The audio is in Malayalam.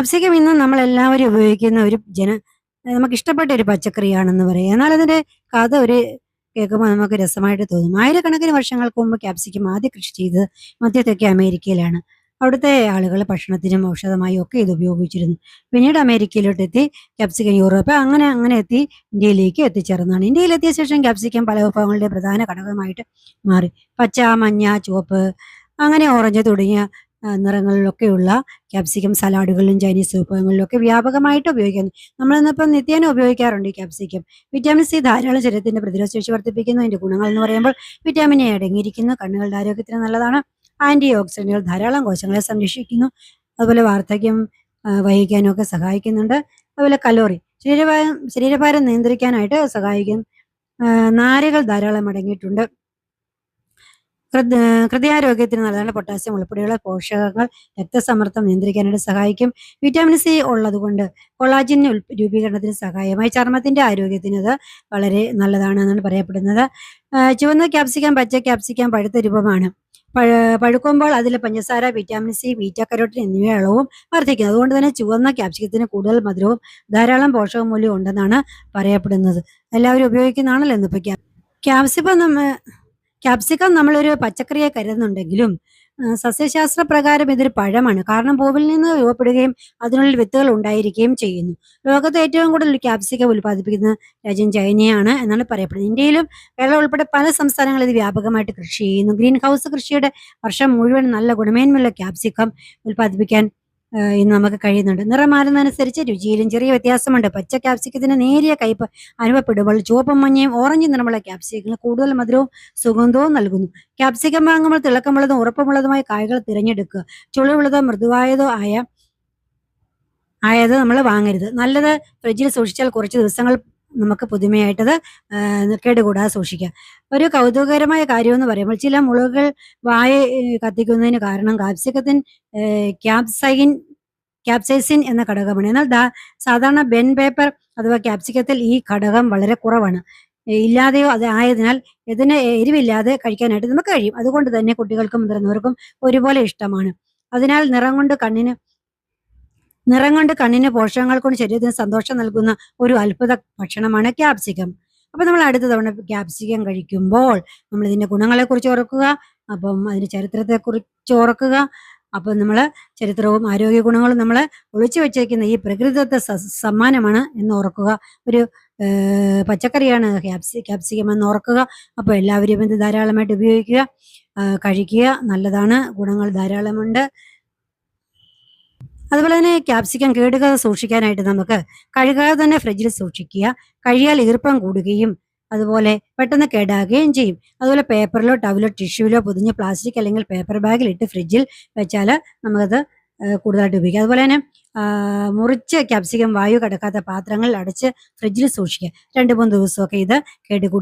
ക്യാപ്സിക്കം ഇന്ന് നമ്മളെല്ലാവരും ഉപയോഗിക്കുന്ന നമുക്കിഷ്ടപ്പെട്ട ഒരു പച്ചക്കറിയാണെന്ന് പറയാം. എന്നാൽ അതിന്റെ കഥ കേൾക്കുമ്പോൾ നമുക്ക് രസമായിട്ട് തോന്നും. ആയിരക്കണക്കിന് വർഷങ്ങൾക്ക് മുമ്പ് ക്യാപ്സിക്കം ആദ്യം കൃഷി ചെയ്തത് മധ്യ അമേരിക്കയിലാണ്. അവിടുത്തെ ആളുകൾ ഭക്ഷണത്തിനും ഔഷധമായും ഒക്കെ ഇത് ഉപയോഗിച്ചിരുന്നു. പിന്നീട് അമേരിക്കയിലോട്ട് എത്തി. ക്യാപ്സിക്കം യൂറോപ്പ് അങ്ങനെ അങ്ങനെ എത്തി ഇന്ത്യയിലേക്ക് എത്തിച്ചേർന്നതാണ്. ഇന്ത്യയിലെത്തിയ ശേഷം ക്യാപ്സിക്കം പല വിഭവങ്ങളുടെ പ്രധാന ഘടകമായിട്ട് മാറി. പച്ച, മഞ്ഞ, ചുവപ്പ്, അങ്ങനെ ഓറഞ്ച് തുടങ്ങിയ നിറങ്ങളിലൊക്കെയുള്ള ക്യാപ്സിക്കം സലാഡുകളിലും ചൈനീസ് വിഭവങ്ങളിലും ഒക്കെ വ്യാപകമായിട്ട് ഉപയോഗിക്കുന്നു. നമ്മളിന്നിപ്പം നിത്യേന ഉപയോഗിക്കാറുണ്ട് ഈ ക്യാപ്സിക്കം. വിറ്റാമിൻ സി ധാരാളം ശരീരത്തിന്റെ പ്രതിരോധശേഷി വർദ്ധിപ്പിക്കുന്നു. അതിന്റെ ഗുണങ്ങൾ എന്ന് പറയുമ്പോൾ വിറ്റാമിൻ എ അടങ്ങിയിരിക്കുന്നു. കണ്ണുകളുടെ ആരോഗ്യത്തിന് നല്ലതാണ്. ആന്റി ഓക്സിഡന്റുകൾ ധാരാളം കോശങ്ങളെ സംരക്ഷിക്കുന്നു. അതുപോലെ വാർദ്ധക്യം വഹിക്കാനും ഒക്കെ സഹായിക്കുന്നുണ്ട്. അതുപോലെ കലോറി ശരീരഭാരം നിയന്ത്രിക്കാനായിട്ട് സഹായിക്കും. നാരുകൾ ധാരാളം അടങ്ങിയിട്ടുണ്ട്. ഹൃദയാരോഗ്യത്തിന് നല്ലതാണ്. പൊട്ടാസ്യം ഉൾപ്പെടെയുള്ള പോഷകങ്ങൾ രക്തസമ്മർദ്ദം നിയന്ത്രിക്കാനായിട്ട് സഹായിക്കും. വിറ്റാമിൻ സി ഉള്ളതുകൊണ്ട് കൊളാജിൻ രൂപീകരണത്തിന് സഹായമായി. ചർമ്മത്തിന്റെ ആരോഗ്യത്തിന് അത് വളരെ നല്ലതാണെന്നാണ് പറയപ്പെടുന്നത്. ചുവന്ന ക്യാപ്സിക്കം, പച്ച ക്യാപ്സിക്കം പഴുത്ത രൂപമാണ്. പഴുക്കുമ്പോൾ അതിൽ പഞ്ചസാര, വിറ്റാമിൻ സി, ബീറ്റ കരോട്ടിൻ എന്നിവ അളവും വർദ്ധിക്കും. അതുകൊണ്ട് തന്നെ ചുവന്ന ക്യാപ്സിക്കത്തിന് കൂടുതൽ മധുരവും ധാരാളം പോഷകമൂല്യവും ഉണ്ടെന്നാണ് പറയപ്പെടുന്നത്. എല്ലാവരും ഉപയോഗിക്കുന്നതാണല്ലോ ഇന്നിപ്പോൾ ക്യാപ്സിക്കം നമ്മളൊരു പച്ചക്കറിയെ കരുതുന്നുണ്ടെങ്കിലും സസ്യശാസ്ത്ര പ്രകാരം ഇതൊരു പഴമാണ്. കാരണം പൂവിൽ നിന്ന് രൂപപ്പെടുകയും അതിനുള്ളിൽ വിത്തുകൾ ഉണ്ടായിരിക്കുകയും ചെയ്യുന്നു. ലോകത്ത് ഏറ്റവും കൂടുതൽ ക്യാപ്സിക്കം ഉൽപ്പാദിപ്പിക്കുന്ന രാജ്യം ചൈനയാണ് എന്നാണ് പറയപ്പെടുന്നത്. ഇന്ത്യയിലും കേരളം ഉൾപ്പെടെ പല സംസ്ഥാനങ്ങളിൽ ഇത് വ്യാപകമായിട്ട് കൃഷി ചെയ്യുന്നു. ഗ്രീൻ ഹൗസ് കൃഷിയുടെ വർഷം മുഴുവൻ നല്ല ഗുണമേന്മയുള്ള ക്യാപ്സിക്കം ഉൽപ്പാദിപ്പിക്കാൻ ഇന്ന് നമുക്ക് കഴിയുന്നുണ്ട്. നിറം മാറുന്നതനുസരിച്ച് രുചിയിലും ചെറിയ വ്യത്യാസമുണ്ട്. പച്ച ക്യാപ്സിക്കത്തിന് നേരിയ കയ്പ് അനുഭവപ്പെടുമ്പോൾ ചുവപ്പും മഞ്ഞയും ഓറഞ്ച് നിറമുള്ള ക്യാപ്സിക്കങ്ങൾ കൂടുതൽ മധുരവും സുഗന്ധവും നൽകുന്നു. ക്യാപ്സിക്കം വാങ്ങുമ്പോൾ തിളക്കമുള്ളതും ഉറപ്പമുള്ളതുമായ കായകൾ തിരഞ്ഞെടുക്കുക. ചുളിവുള്ളതോ മൃദുവായതോ ആയത് നമ്മൾ വാങ്ങരുത്. നല്ലത് ഫ്രിഡ്ജിൽ സൂക്ഷിച്ചാൽ കുറച്ച് ദിവസങ്ങൾ നമുക്ക് പുതുമയായിട്ടത് കേടുകൂടാതെ സൂക്ഷിക്കാം. ഒരു കൗതുകകരമായ കാര്യമെന്ന് പറയുമ്പോൾ ചില മുളകുകൾ വായ കത്തിക്കുന്നതിന് കാരണം ക്യാപ്സൈസിൻ എന്ന ഘടകമാണ്. എന്നാൽ സാധാരണ ബെൻ പേപ്പർ അഥവാ ക്യാപ്സിക്കത്തിൽ ഈ ഘടകം വളരെ കുറവാണ്. ഇല്ലാതെയോ അത് ആയതിനാൽ ഇതിനെ എരിവില്ലാതെ കഴിക്കാനായിട്ട് നമുക്ക് കഴിയും. അതുകൊണ്ട് തന്നെ കുട്ടികൾക്കും മുതിർന്നവർക്കും ഒരുപോലെ ഇഷ്ടമാണ്. അതിനാൽ നിറം കൊണ്ട് കണ്ണിന് പോഷകങ്ങൾ കൊണ്ട് ശരീരത്തിന് സന്തോഷം നൽകുന്ന ഒരു അത്ഭുത ഭക്ഷണമാണ് ക്യാപ്സിക്കം. അപ്പൊ നമ്മൾ അടുത്ത തവണ ക്യാപ്സിക്കം കഴിക്കുമ്പോൾ നമ്മൾ ഇതിന്റെ ഗുണങ്ങളെ കുറിച്ച് ഓർക്കുക. അപ്പം അതിന്റെ ചരിത്രത്തെ കുറിച്ച് ഓർക്കുക. അപ്പം നമ്മൾ ചരിത്രവും ആരോഗ്യ ഗുണങ്ങളും നമ്മൾ ഒളിച്ചു വെച്ചേക്കുന്ന ഈ പ്രകൃതിദത്ത സമ്മാനമാണ് എന്ന് ഓർക്കുക. ഒരു പച്ചക്കറിയാണ് ക്യാപ്സിക്കം എന്ന് ഓർക്കുക. അപ്പോൾ എല്ലാവരും ഇത് ധാരാളമായിട്ട് ഉപയോഗിക്കുക, കഴിക്കുക. നല്ലതാണ്, ഗുണങ്ങൾ ധാരാളമുണ്ട്. അതുപോലെ തന്നെ ക്യാപ്സിക്കം കേടുകാതെ സൂക്ഷിക്കാനായിട്ട് നമുക്ക് കഴുകാതെ തന്നെ ഫ്രിഡ്ജിൽ സൂക്ഷിക്കുക. കഴിയാൽ ഈർപ്പം കൂടുകയും അതുപോലെ പെട്ടെന്ന് കേടാകുകയും ചെയ്യും. അതുപോലെ പേപ്പറിലോ ടവലോ ടിഷ്യൂലോ പൊതിഞ്ഞ പ്ലാസ്റ്റിക് അല്ലെങ്കിൽ പേപ്പർ ബാഗിൽ ഇട്ട് ഫ്രിഡ്ജിൽ വെച്ചാൽ നമുക്കത് കൂടുതലായിട്ട് ഉപയോഗിക്കാം. അതുപോലെ തന്നെ മുറിച്ച് ക്യാപ്സിക്കം വായു കടക്കാത്ത പാത്രങ്ങളിൽ അടച്ച് ഫ്രിഡ്ജിൽ സൂക്ഷിക്കുക. 2-3 ദിവസമൊക്കെ ഇത് കേടുകൂടാ